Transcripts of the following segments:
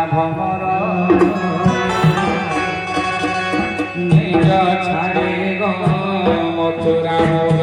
ভমর নিজ ছাড়ে গো মথুরা মোর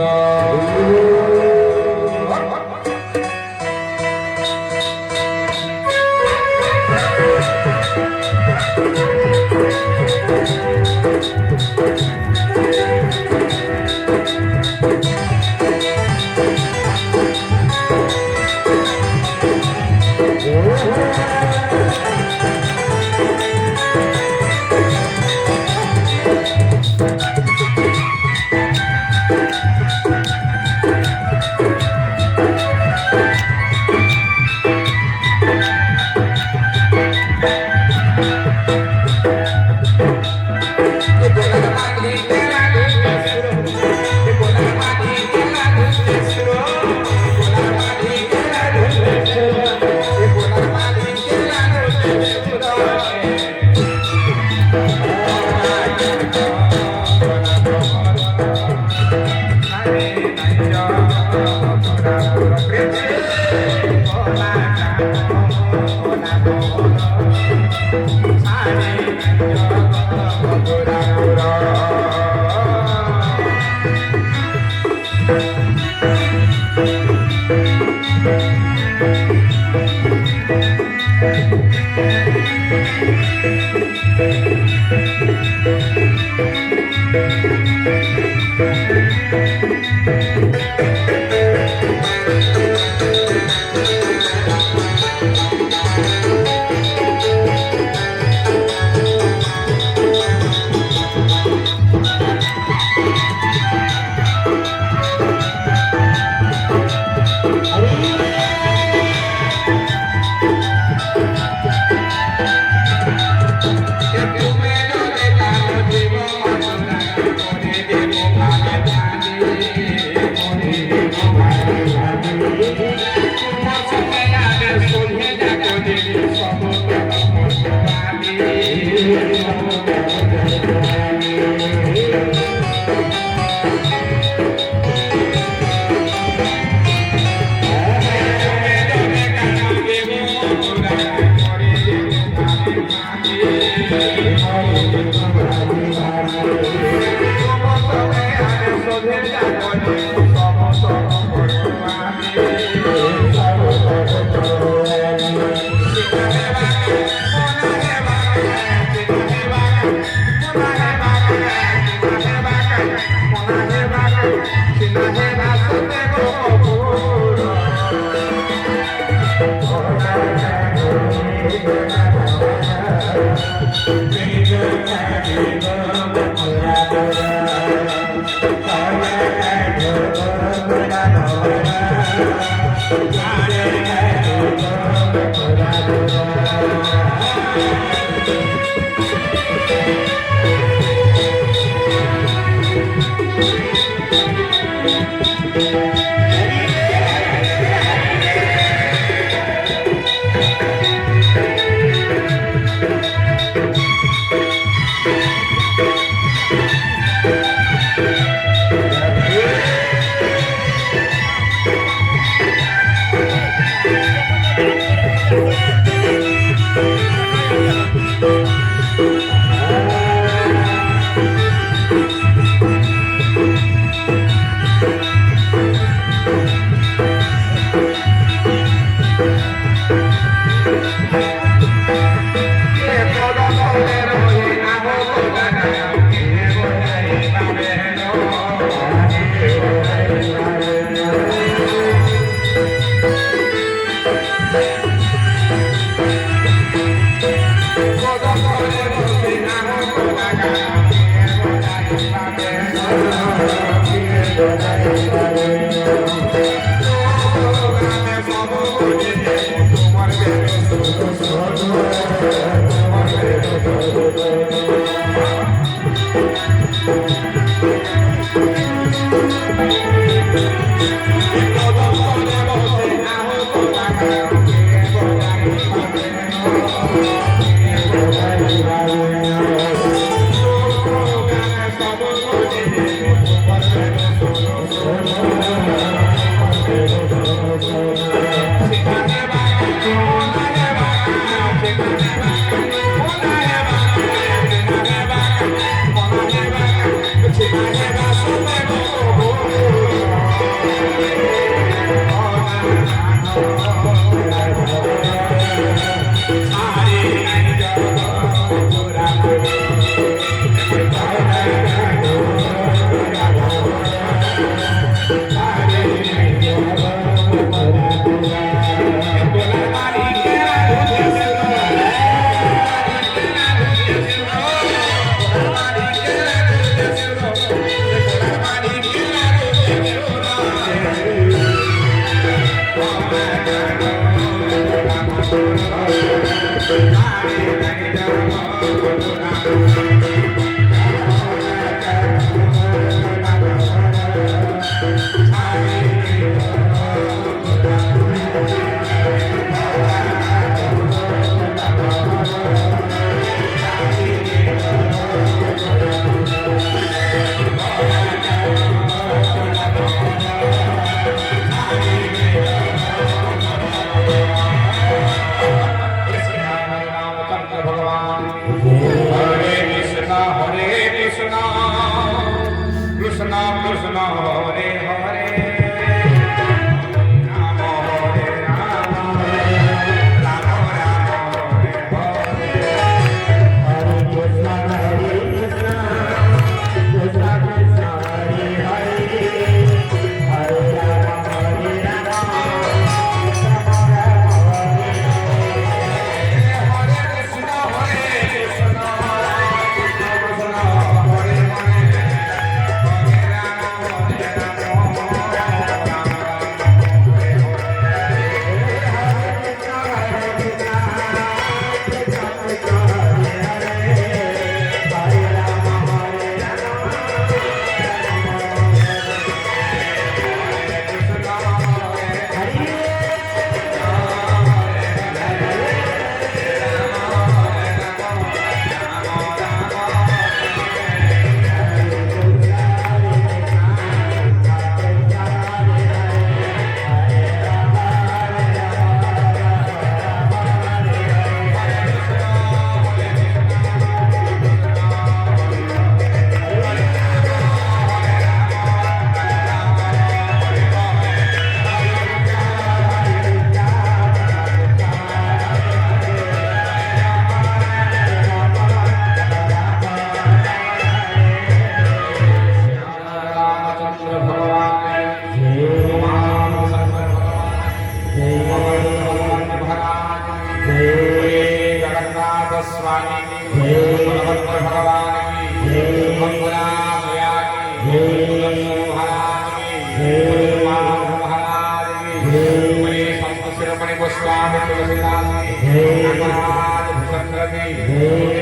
नागराज भूषण की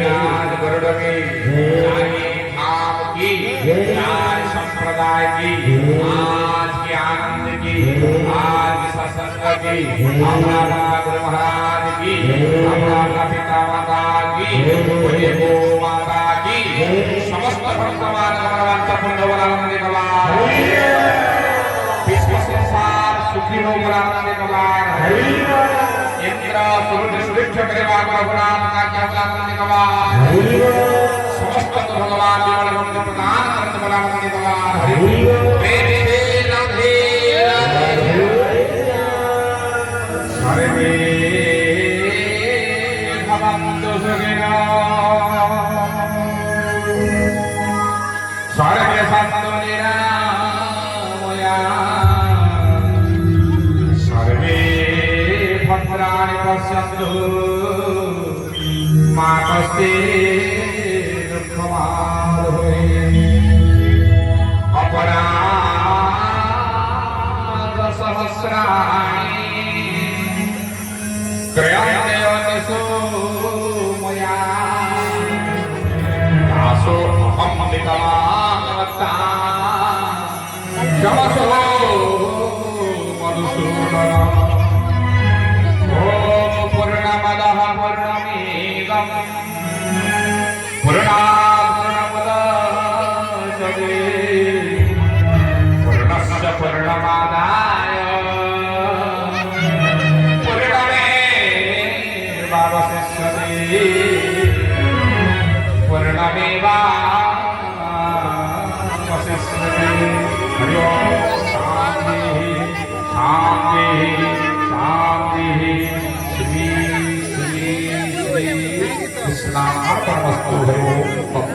राज गरुड़ की साई धाम की साई संप्रदाय की आज की आनंद की आज सत्संग की हमारा गुरु महाराज की हमारा पिता माता की पूज्य गो माता की समस्त भक्तमान भगवानचा पुण्यवरानंद कला विश्व संसार सुखी हो बरानंद कला इंद्र सूर्य सूर्य करेवा रघुनाथ का क्या बरानंद कला समस्त भगवान देवल वंदन प्रदान करत बरानंद कला प्रेम से राधे हरे भवन्तु सुखिनो सर्वे सन्तु निरामया सर्वे भद्राणि पश्यन्तु मा कश्चित् दुःखमाप्नुयात् अपराधसहस्राणि क्रियन्ते अन्यसु मया दासो अहं विद्वान्वत्ता क्षमसो मधुसूदन ॐ पूर्णमदः पूर्णमिदं पूर्णात् पूर्णमुदच्यते पूर्णस्य पूर्णमादाय पूर्णमेवावशिष्यते पूर्णमेवावशिष्यते हरि ओम शांति शांति श्री श्री श्री कृष्णार्पणमस्तु हरि ओम।